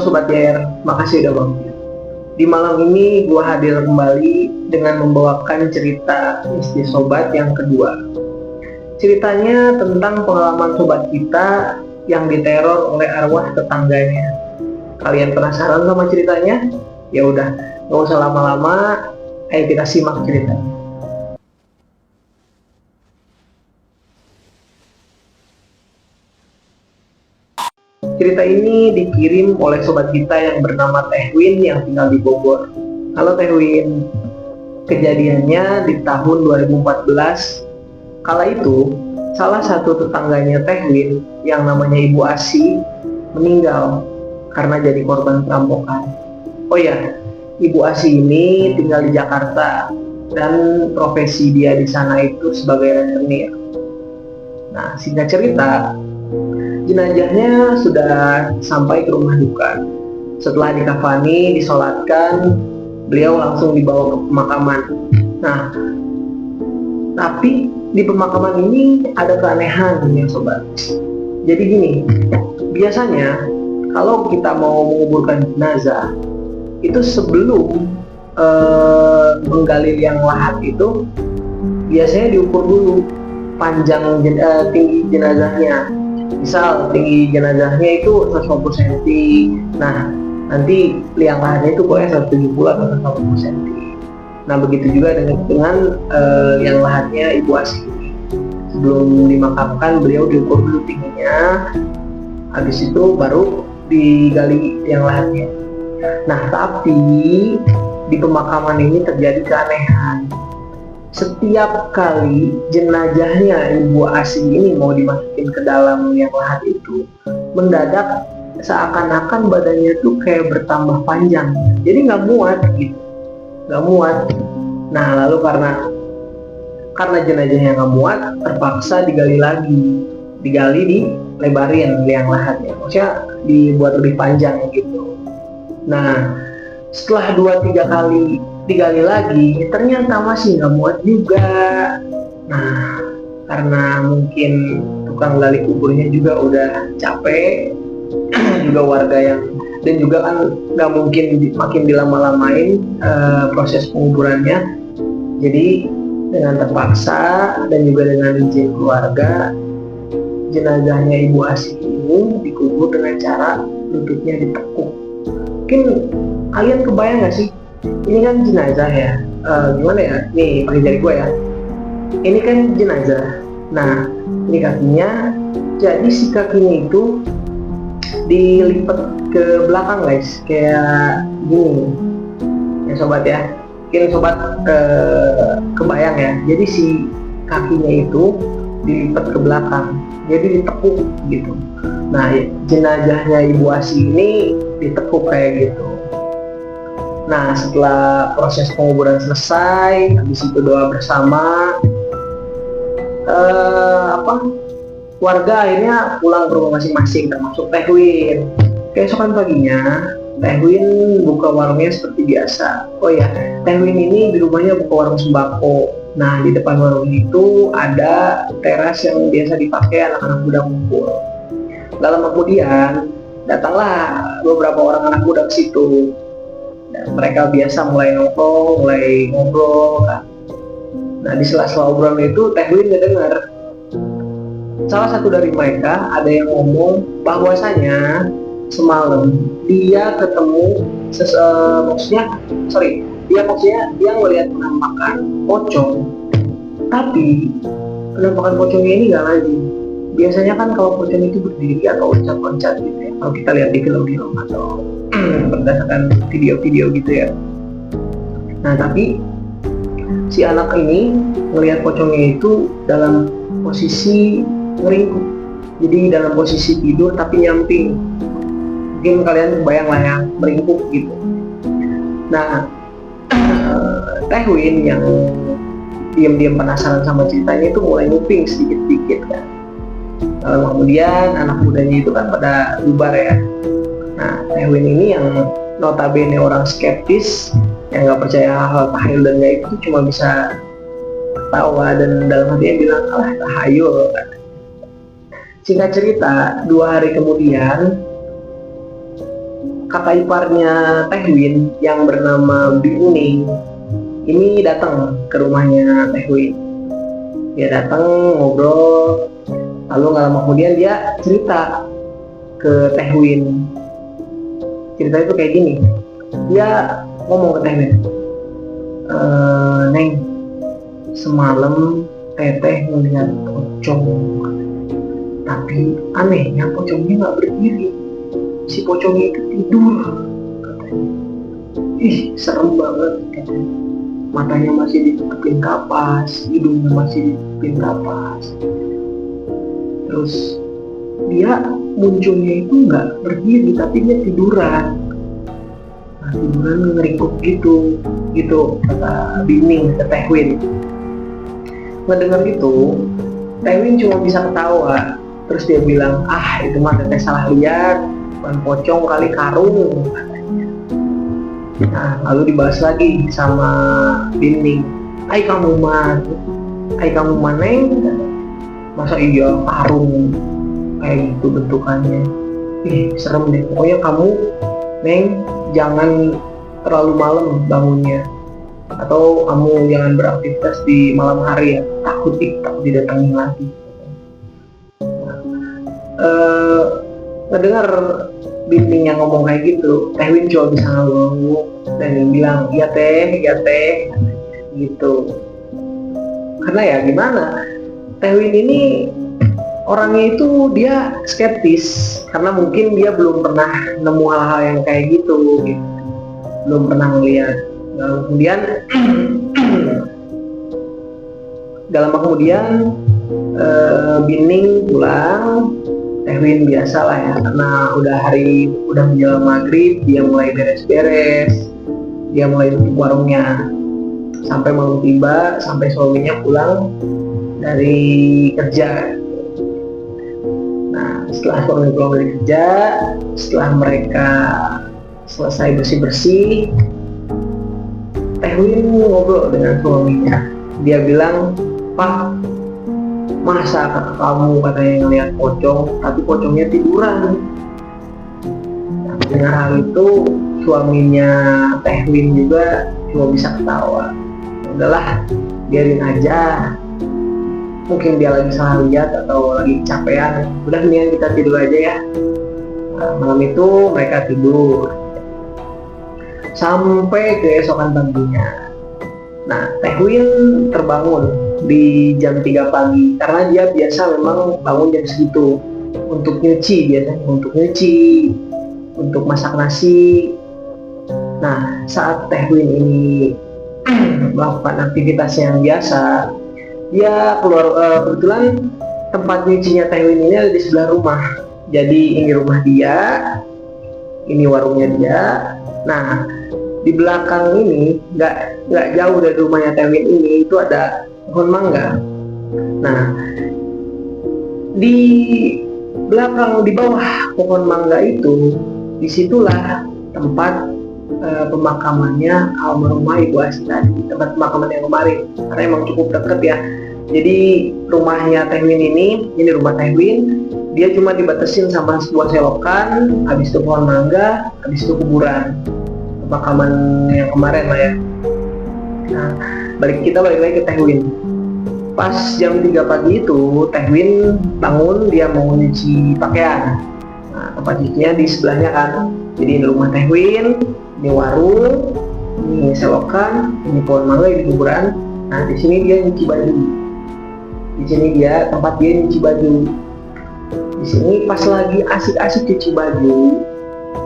Halo Sobat YR, makasih udah bangun. Di malam ini gue hadir kembali dengan membawakan cerita misteri Sobat yang kedua. Ceritanya tentang pengalaman Sobat kita yang diteror oleh arwah tetangganya. Kalian penasaran sama ceritanya? Ya udah, nggak usah lama-lama, ayo kita simak ceritanya. Cerita ini dikirim oleh sobat kita yang bernama Teh Win yang tinggal di Bogor. Halo Teh Win. Kejadiannya di tahun 2014. Kala itu, salah satu tetangganya Teh Win yang namanya Ibu Asi meninggal karena jadi korban perampokan. Oh ya, Ibu Asi ini tinggal di Jakarta dan profesi dia di sana itu sebagai rentenir. Nah, singkat cerita, jenazahnya sudah sampai ke rumah duka. Setelah dikafani, disolatkan, beliau langsung dibawa ke pemakaman. Nah, tapi di pemakaman ini ada keanehan ya sobat. Jadi gini, biasanya kalau kita mau menguburkan jenazah, itu sebelum menggali liang lahat itu, biasanya diukur dulu panjang tinggi jenazahnya. Misal tinggi jenazahnya itu 150 cm. Nah, nanti liang lahatnya itu pokoknya 170 atau 150 cm. Nah, begitu juga dengan liang lahatnya Ibu Asi ini. Sebelum dimakamkan, beliau diukur dulu tingginya. Habis itu baru digali liang lahatnya. Nah, tapi di pemakaman ini terjadi keanehan. Setiap kali jenazahnya Ibu Asi ini mau dimasukin ke dalam liang lahat itu, mendadak seakan-akan badannya tuh kayak bertambah panjang, jadi nggak muat gitu, nggak muat. Nah, lalu karena jenazahnya nggak muat, terpaksa digali lagi, dilebarin liang lahatnya, maksudnya dibuat lebih panjang gitu. Nah, setelah 2-3 kali digali lagi, ternyata masih nggak muat juga. Nah, karena mungkin tukang gali kuburnya juga udah capek, juga warga dan juga kan nggak mungkin makin dilama-lamain proses penguburannya. Jadi dengan terpaksa dan juga dengan izin keluarga, jenazahnya Ibu Asi ini dikubur dengan cara lututnya ditekuk. Mungkin kalian kebayang nggak sih? Ini kan jenazah ya, gimana ya? Nih pakai jari gue ya. Ini kan jenazah. Nah, ini kakinya. Jadi si kakinya itu dilipat ke belakang guys, kayak gini. Ya sobat ya. Mungkin sobat kebayang ya. Jadi si kakinya itu dilipat ke belakang, jadi ditekuk gitu. Nah, jenazahnya Ibu Asi ini ditekuk kayak gitu. Nah, setelah proses penguburan selesai, habis itu doa bersama, warga akhirnya pulang ke rumah masing-masing, termasuk Teh Win. Keesokan paginya, Teh Win buka warungnya seperti biasa. Oh ya, Teh Win ini di rumahnya buka warung sembako. Nah, di depan warung itu ada teras yang biasa dipakai anak-anak muda ngumpul. Gak lama kemudian, datanglah beberapa orang anak muda ke situ. Dan mereka biasa mulai nongkrong, mulai ngobrol kan. Nah, di sela-sela obrolan itu Teh Win ngedengar salah satu dari mereka ada yang ngomong bahwasanya semalam dia ketemu dia melihat penampakan pocong. Tapi penampakan pocongnya ini gak lazim. Biasanya kan kalau pocong itu berdiri atau loncat-loncat gitu ya, kalau kita lihat di film-film atau berdasarkan video-video gitu ya. Nah, tapi si anak ini ngelihat pocongnya itu dalam posisi ngeringkuk, jadi dalam posisi tidur tapi nyamping. Mungkin kalian bayang lah ya, meringkuk gitu. Nah, Teh Win yang diam-diam penasaran sama ceritanya itu mulai nguping sedikit-sedikit kan. Kemudian anak mudanya itu kan pada bubar ya. Nah, Teh Win ini yang notabene orang skeptis, yang nggak percaya hal tahayul dan gaib itu cuma bisa ketawa dan dalam hatinya bilang, alah tahayul. Singkat cerita, 2 hari kemudian kakak iparnya Tehwin yang bernama Bining ini datang ke rumahnya Tehwin. Dia datang ngobrol, lalu nggak lama kemudian dia cerita ke Tehwin. Cerita itu kayak gini, dia ngomong ke Tehwin, Neng, semalam Teteh melihat pocong, tapi anehnya pocongnya nggak berdiri, si pocongnya itu tidur katanya. Ih, serem banget katanya. Matanya masih ditutupin kapas, hidungnya masih ditutupin kapas. Terus dia munculnya itu nggak berdiri, tapi dia tiduran. Nah, tiduran ngerikuk gitu kata Bining ke Tehwin. Ngedengar gitu, Tehwin cuma bisa ketawa. Terus dia bilang, itu mah Teteh salah lihat, bukan pocong kali, karung katanya. Nah, lalu dibahas lagi sama Bining, kamu mah Neng, masa iya karung kayak gitu bentukannya. Serem deh. Pokoknya kamu Neng jangan terlalu malam bangunnya, atau kamu jangan beraktivitas di malam hari ya, takut didatengin lagi. Ngedengar Bining yang ngomong kayak gitu, Tehwin cuma bisa ngangguk dan bilang iya teh gitu. Karena ya gimana, Tehwin ini orangnya itu dia skeptis karena mungkin dia belum pernah nemu hal-hal yang kayak gitu. Belum pernah melihat. Lalu kemudian gak lama kemudian Bining pulang. Tehwin biasa lah ya, karena udah menjelang maghrib, dia mulai beres-beres, dia mulai tutup warungnya. Sampai malam tiba, sampai suaminya pulang dari kerja. Nah, setelah suami pulang dari kerja, setelah mereka selesai bersih-bersih, Tehwin ngobrol dengan suaminya. Dia bilang, Pak, masa kakak kamu katanya ngeliat pocong, tapi pocongnya tiduran. Nah, dengan hal itu suaminya Tehwin juga cuma bisa ketawa. Udahlah, biarin aja. Mungkin dia lagi salah lihat atau lagi capean. Udah, mendingan kita tidur aja ya. Nah, malam itu mereka tidur sampai keesokan paginya. Nah, Tehwin terbangun di jam 3 pagi karena dia biasa memang bangun jam segitu untuk nyuci, untuk masak nasi. Nah, saat Tehwin ini melakukan aktivitas yang biasa, dia keluar. Kebetulan tempat nyucinya Tehwin ini ada di sebelah rumah. Jadi ini rumah dia, ini warungnya dia. Nah, di belakang ini nggak jauh dari rumahnya Tehwin ini itu ada pohon mangga. Nah, di belakang, di bawah pohon mangga itu, disitulah tempat pemakamannya almarhumah Ibu Asi tadi, tempat pemakaman yang kemarin, karena emang cukup dekat ya. Jadi rumahnya Tehwin ini rumah Tehwin, dia cuma dibatasin sama sebuah selokan, habis itu pohon mangga, habis itu kuburan, pemakaman yang kemarin lah ya. Nah, balik lagi ke Tehwin. Pas jam 3 pagi itu, Tehwin bangun, dia mau nyuci pakaian. Nah, tempat cucinya di sebelahnya kan. Jadi ini rumah Tehwin, ini warung, ini selokan, ini pohon mangga, ini kuburan. Nah, di sini dia nyuci baju. Di sini dia tempat dia nyuci baju. Di sini pas lagi asik-asik cuci baju,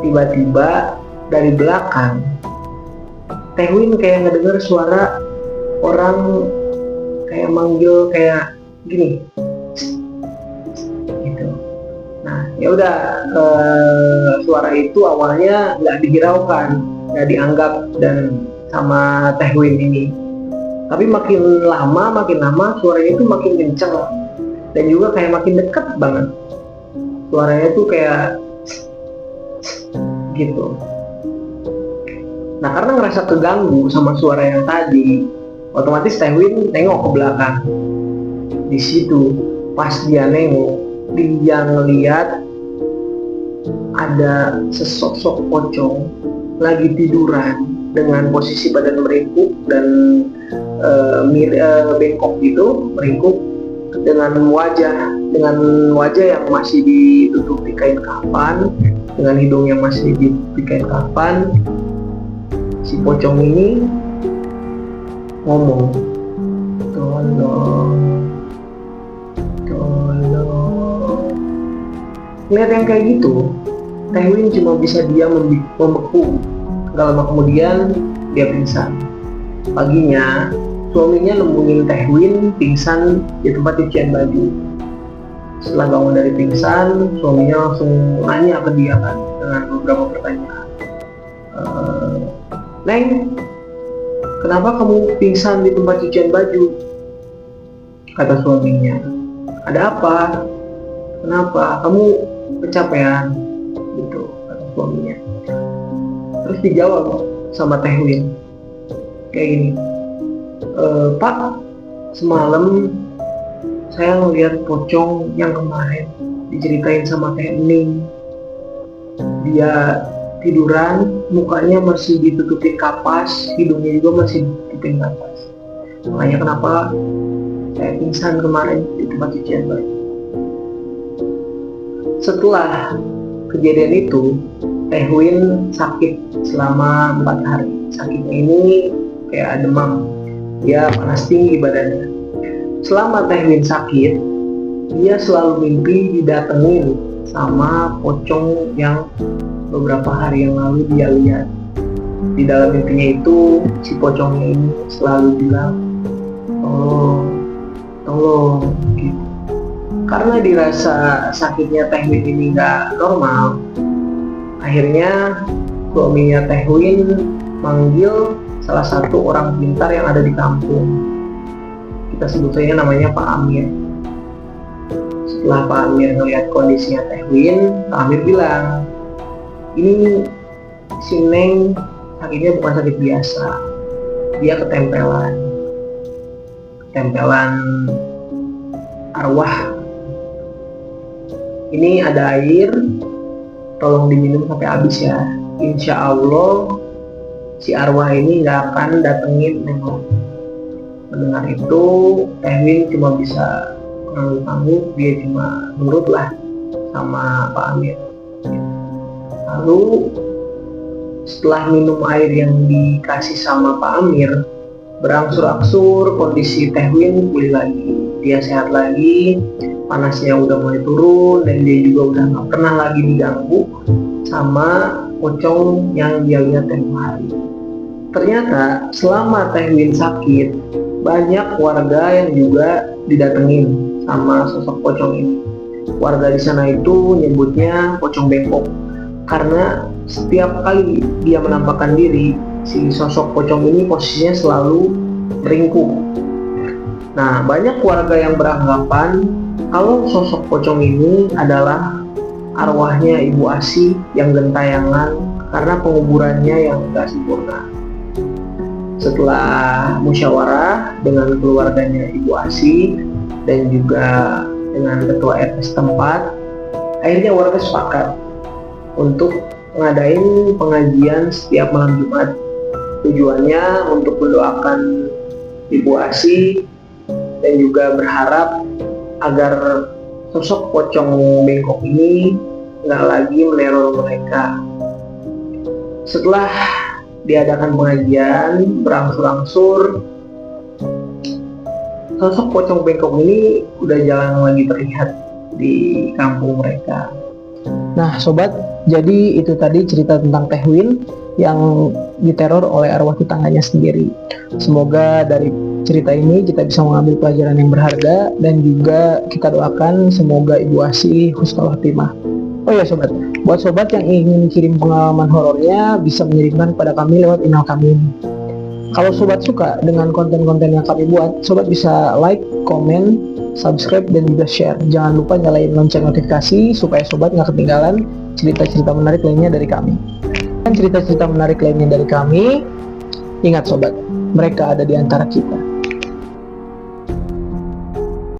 tiba-tiba dari belakang Tehwin kayak ngedenger suara orang kayak manggil kayak gini gitu. Nah, ya udah, suara itu awalnya nggak dihiraukan, nggak dianggap dan sama Tehwin ini. Tapi makin lama suaranya itu makin kenceng dan juga kayak makin dekat banget. Suaranya tuh kayak gitu. Nah, karena ngerasa keganggu sama suara yang tadi, otomatis Tehwin nengok ke belakang. Di situ pas dia nengok, dia ngeliat ada sesosok pocong lagi tiduran dengan posisi badan meringkuk dan bengkok gitu, meringkuk dengan wajah yang masih ditutupi kain kafan, dengan hidung yang masih ditutupi kain kafan. Si pocong ini ngomong, tolong. Lihat yang kayak gitu, Tehwin cuma bisa diam membeku. Gak lama kemudian dia pingsan. Paginya suaminya nemuin Tehwin pingsan di tempat cucian baju. Setelah bangun dari pingsan, suaminya langsung nanya ke dia kan dengan beberapa pertanyaan. Neng, kenapa kamu pingsan di tempat cucian baju? Kata suaminya. Ada apa? Kenapa? Kamu kecapean? Gitu, kata suaminya. Terus dijawab sama Tehwin kayak gini, Pak, semalam saya ngeliat pocong yang kemarin diceritain sama Teh Ening. Dia tiduran, mukanya masih ditutupin kapas, hidungnya juga masih ditutupin kapas. Makanya kenapa saya pingsan kemarin di tempat cucian baju. Setelah kejadian itu, Tehwin sakit selama 4 hari. Sakitnya ini kayak demam, dia panas tinggi badannya. Selama Tehwin sakit, dia selalu mimpi didatengin sama pocong yang beberapa hari yang lalu dia lihat. Di dalam mimpinya itu, si pocongnya ini selalu bilang, tolong, gitu. Karena dirasa sakitnya Tehwin ini gak normal, akhirnya suaminya Tehwin manggil salah satu orang pintar yang ada di kampung. Kita sebut saja namanya Pak Amir. Setelah Pak Amir melihat kondisinya Tehwin, Pak Amir bilang, ini si Neng sakitnya bukan sakit biasa, dia ketempelan arwah. Ini ada air, tolong diminum sampai habis ya. Insya Allah si arwah ini gak akan datengin Neng lagi. Mendengar itu, Tehwin cuma bisa ngangguk, dia cuma nurut lah sama Pak Amir. Lalu setelah minum air yang dikasih sama Pak Amir, berangsur-angsur kondisi Tehwin pulih lagi. Dia sehat lagi, panasnya udah mulai turun, dan dia juga udah gak pernah lagi diganggu sama pocong yang dia lihat tempo hari. Ternyata selama Tehwin sakit, banyak warga yang juga didatengin sama sosok pocong ini. Warga di sana itu nyebutnya pocong bengkok, karena setiap kali dia menampakkan diri, si sosok pocong ini posisinya selalu meringkuk. Nah, banyak warga yang beranggapan kalau sosok pocong ini adalah arwahnya Ibu Asih yang gentayangan karena penguburannya yang gak sempurna. Setelah musyawarah dengan keluarganya Ibu Asih dan juga dengan ketua RT setempat, akhirnya warga sepakat untuk ngadain pengajian setiap malam Jumat. Tujuannya untuk mendoakan Ibu Asih dan juga berharap agar sosok pocong bengkok ini nggak lagi meneror mereka. Setelah diadakan pengajian berangsur-angsur, sosok pocong bengkok ini udah jarang lagi terlihat di kampung mereka. Nah sobat, jadi itu tadi cerita tentang Tehwin yang diteror oleh arwah tetangganya sendiri. Semoga dari cerita ini kita bisa mengambil pelajaran yang berharga, dan juga kita doakan semoga Ibu Asih husnul khotimah. Oh ya sobat, buat sobat yang ingin kirim pengalaman horornya bisa mengirimkan kepada kami lewat email kami. Kalau sobat suka dengan konten-konten yang kami buat, sobat bisa like, komen, subscribe, dan juga share. Jangan lupa nyalain lonceng notifikasi supaya sobat nggak ketinggalan cerita-cerita menarik lainnya dari kami. Dan cerita-cerita menarik lainnya dari kami, ingat sobat, mereka ada di antara kita.